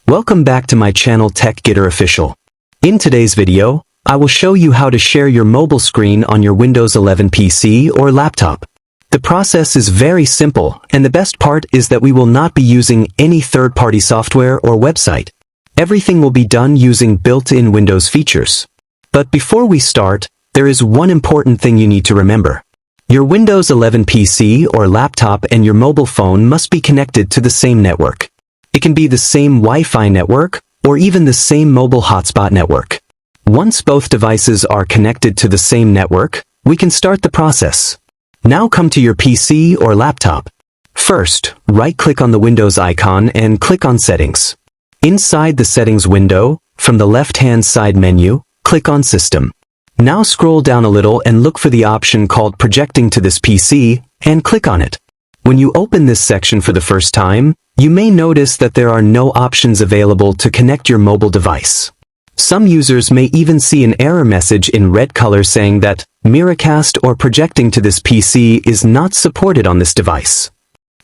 Welcome back to my channel TechGetter Official. In today's video, I will show you how to share your mobile screen on your Windows 11 PC or laptop. The process is very simple, and the best part is that we will not be using any third-party software or website. Everything will be done using built-in Windows features. But before we start, there is one important thing you need to remember. Your Windows 11 PC or laptop and your mobile phone must be connected to the same network. It can be the same Wi-Fi network, or even the same mobile hotspot network. Once both devices are connected to the same network, we can start the process. Now come to your PC or laptop. First, right-click on the Windows icon and click on Settings. Inside the Settings window, from the left-hand side menu, click on System. Now scroll down a little and look for the option called Projecting to this PC, and click on it. When you open this section for the first time, you may notice that there are no options available to connect your mobile device. Some users may even see an error message in red color saying that Miracast or Projecting to this PC is not supported on this device.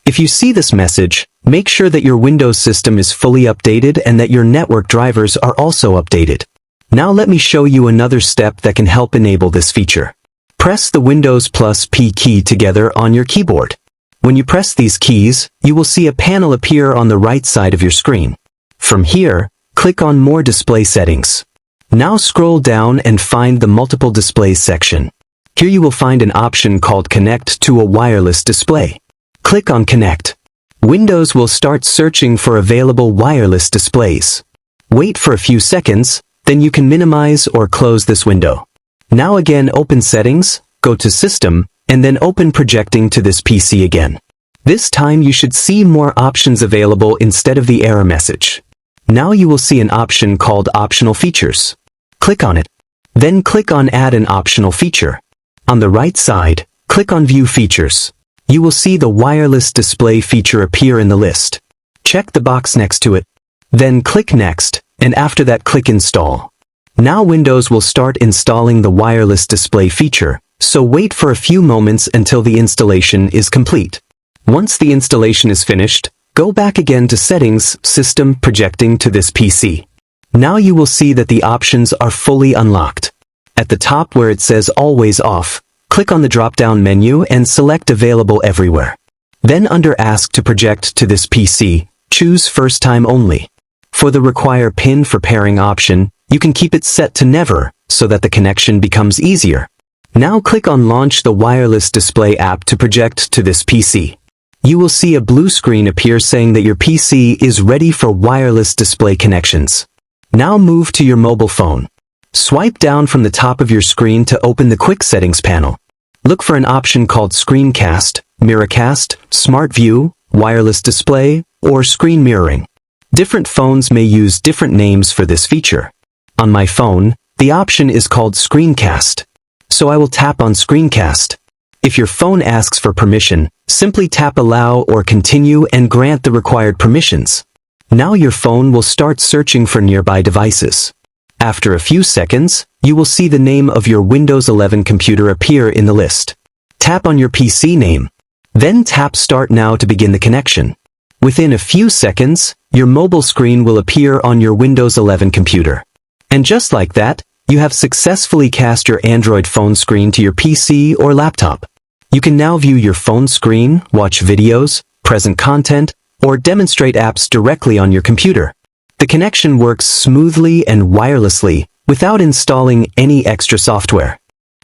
If you see this message, make sure that your Windows system is fully updated and that your network drivers are also updated. Now let me show you another step that can help enable this feature. Press the Windows plus P key together on your keyboard. When you press these keys, you will see a panel appear on the right side of your screen. From here, click on More Display Settings. Now scroll down and find the Multiple Displays section. Here you will find an option called Connect to a wireless display. Click on Connect. Windows will start searching for available wireless displays. Wait for a few seconds, then you can minimize or close this window. Now again open Settings, go to System, and then open Projecting to this PC again. This time you should see more options available instead of the error message. Now you will see an option called Optional Features. Click on it. Then click on Add an optional feature. On the right side, click on View Features. You will see the wireless display feature appear in the list. Check the box next to it. Then click Next, and after that click Install. Now Windows will start installing the wireless display feature, so wait for a few moments until the installation is complete. Once the installation is finished, go back again to Settings, System, Projecting to this PC. Now you will see that the options are fully unlocked. At the top where it says Always Off, click on the drop-down menu and select Available Everywhere. Then under Ask to Project to this PC, choose First Time Only. For the Require PIN for Pairing option, you can keep it set to Never, so that the connection becomes easier. Now click on Launch the Wireless Display app to project to this PC. You will see a blue screen appear saying that your PC is ready for wireless display connections. Now move to your mobile phone. Swipe down from the top of your screen to open the Quick Settings panel. Look for an option called Screencast, Miracast, Smart View, Wireless Display, or Screen Mirroring. Different phones may use different names for this feature. On my phone, the option is called Screencast. So I will tap on Screencast. If your phone asks for permission, simply tap Allow or Continue and grant the required permissions. Now your phone will start searching for nearby devices. After a few seconds, you will see the name of your Windows 11 computer appear in the list. Tap on your PC name. Then tap Start Now to begin the connection. Within a few seconds, your mobile screen will appear on your Windows 11 computer. And just like that, you have successfully cast your Android phone screen to your PC or laptop. You can now view your phone screen, watch videos, present content, or demonstrate apps directly on your computer. The connection works smoothly and wirelessly without installing any extra software.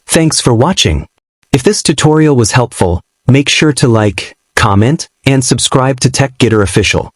Thanks for watching. If this tutorial was helpful, make sure to like, comment, and subscribe to TechGetter Official.